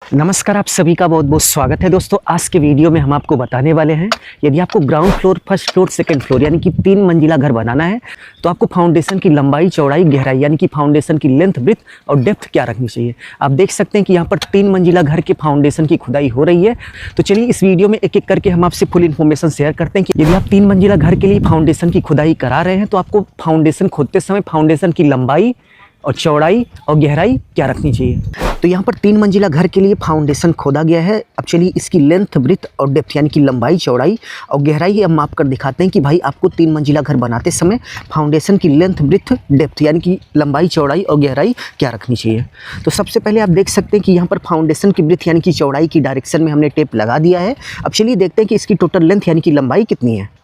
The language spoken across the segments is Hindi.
नमस्कार, आप सभी का बहुत बहुत स्वागत है दोस्तों। आज के वीडियो में हम आपको बताने वाले हैं, यदि आपको ground floor, first floor, second floor यानी कि 3 मंजिला घर बनाना है तो आपको फाउंडेशन की लंबाई, चौड़ाई, गहराई यानी कि फाउंडेशन की लेंथ, ब्रेथ और डेप्थ क्या रखनी चाहिए। आप देख सकते हैं कि यहाँ पर 3 मंजिला घर के फाउंडेशन की खुदाई हो रही है। तो चलिए इस वीडियो में एक एक करके हम आपसे फुल इन्फॉर्मेशन शेयर करते हैं कि यदि आप 3 मंजिला घर के लिए फाउंडेशन की खुदाई करा रहे हैं तो आपको फाउंडेशन खोदते समय फाउंडेशन की लंबाई और चौड़ाई और गहराई क्या रखनी चाहिए। तो यहाँ पर 3 मंजिला घर के लिए फाउंडेशन खोदा गया है। अब चलिए इसकी लेंथ, ब्रेथ और डेप्थ यानी कि लंबाई, चौड़ाई और गहराई हम माप कर दिखाते हैं कि भाई आपको 3 मंजिला घर बनाते समय फाउंडेशन की लेंथ, ब्रेथ, डेप्थ यानी कि लंबाई, चौड़ाई और गहराई क्या रखनी चाहिए। तो सबसे पहले आप देख सकते हैं कि यहाँ पर फाउंडेशन की ब्रेथ यानी कि चौड़ाई की डायरेक्शन में हमने टेप लगा दिया है। अब चलिए देखते हैं कि इसकी टोटल लेंथ यानी कि लंबाई कितनी है।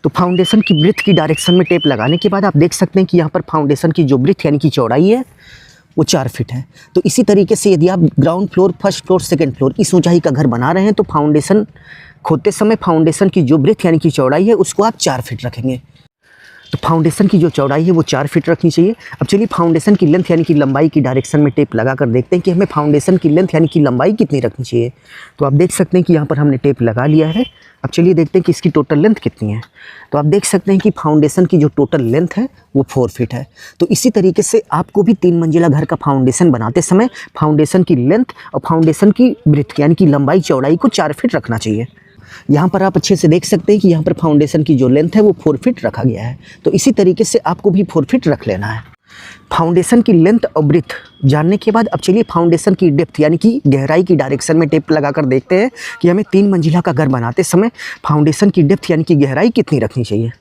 तो फाउंडेशन की ब्रेथ की डायरेक्शन में टेप लगाने के बाद आप देख सकते हैं कि यहाँ पर फाउंडेशन की जो ब्रेथ यानी कि चौड़ाई है वो 4 फीट है। तो इसी तरीके से यदि आप ground floor, first floor, second floor इस ऊंचाई का घर बना रहे हैं तो फाउंडेशन खोदते समय फाउंडेशन की जो ब्रेथ यानी कि चौड़ाई है उसको आप 4 फीट रखेंगे। तो फाउंडेशन की जो चौड़ाई है वो 4 फीट रखनी चाहिए। अब चलिए फाउंडेशन की लेंथ यानी कि लंबाई की डायरेक्शन में टेप लगा कर देखते हैं कि हमें फाउंडेशन की लेंथ यानी कि लंबाई कितनी रखनी चाहिए। तो आप देख सकते हैं कि यहाँ पर हमने टेप लगा लिया है। अब चलिए देखते हैं कि इसकी टोटल लेंथ कितनी है। तो आप देख सकते हैं कि फाउंडेशन की जो टोटल लेंथ है वो 4 फीट है। तो इसी तरीके से आपको भी 3 मंजिला घर का फाउंडेशन बनाते समय फाउंडेशन की लेंथ और फाउंडेशन की ब्रेथ यानी कि लंबाई, चौड़ाई को 4 फीट रखना चाहिए। यहाँ पर आप अच्छे से देख सकते हैं कि यहाँ पर फाउंडेशन की जो लेंथ है वो 4 फीट रखा गया है। तो इसी तरीके से आपको भी 4 फीट रख लेना है। फाउंडेशन की लेंथ और ब्रेथ जानने के बाद अब चलिए फाउंडेशन की डेप्थ यानी कि गहराई की डायरेक्शन में टेप लगाकर देखते हैं कि हमें 3 मंजिला का घर बनाते समय फाउंडेशन की डेप्थ यानी कि गहराई कितनी रखनी चाहिए।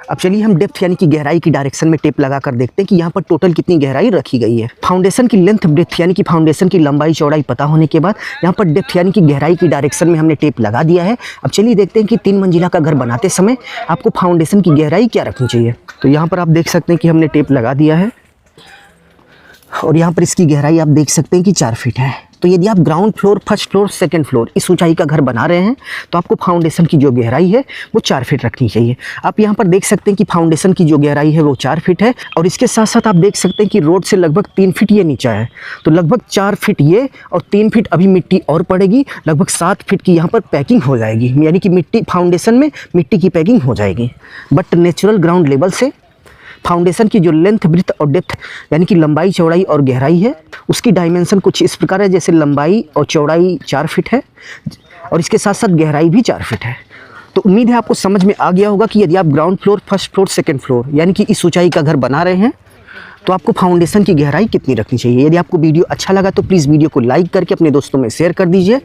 अब चलिए हम डेप्थ यानी कि गहराई की डायरेक्शन में टेप लगाकर देखते हैं कि यहाँ पर टोटल कितनी गहराई रखी गई है। फाउंडेशन की लेंथ, ब्रेथ यानी कि फाउंडेशन की लंबाई, चौड़ाई पता होने के बाद यहाँ पर डेप्थ यानी कि गहराई की डायरेक्शन में हमने टेप लगा दिया है। अब चलिए देखते हैं कि 3 मंजिला का घर बनाते समय आपको फाउंडेशन की गहराई क्या रखनी चाहिए। तो यहाँ पर आप देख सकते हैं कि हमने टेप लगा दिया है और यहाँ पर इसकी गहराई आप देख सकते हैं कि 4 फीट है। तो यदि आप ground floor, first floor, second floor इस ऊंचाई का घर बना रहे हैं तो आपको फाउंडेशन की जो गहराई है वो 4 फीट रखनी चाहिए। आप यहाँ पर देख सकते हैं कि फाउंडेशन की जो गहराई है वो 4 फीट है और इसके साथ साथ आप देख सकते हैं कि रोड से लगभग 3 फीट ये नीचा है। तो लगभग 4 फीट ये और 3 फीट अभी मिट्टी और पड़ेगी, लगभग 7 फीट की यहाँ पर पैकिंग हो जाएगी यानी कि मिट्टी फाउंडेशन में मिट्टी की पैकिंग हो जाएगी। बट नेचुरल ग्राउंड लेवल से फाउंडेशन की जो लेंथ, ब्रेथ और डेप्थ यानी कि लंबाई, चौड़ाई और गहराई है उसकी डायमेंशन कुछ इस प्रकार है, जैसे लंबाई और चौड़ाई 4 फीट है और इसके साथ साथ गहराई भी 4 फीट है। तो उम्मीद है आपको समझ में आ गया होगा कि यदि आप ground floor, first floor, second floor यानी कि इस ऊंचाई का घर बना रहे हैं तो आपको फाउंडेशन की गहराई कितनी रखनी चाहिए। यदि आपको वीडियो अच्छा लगा तो प्लीज़ वीडियो को लाइक करके अपने दोस्तों में शेयर कर दीजिए।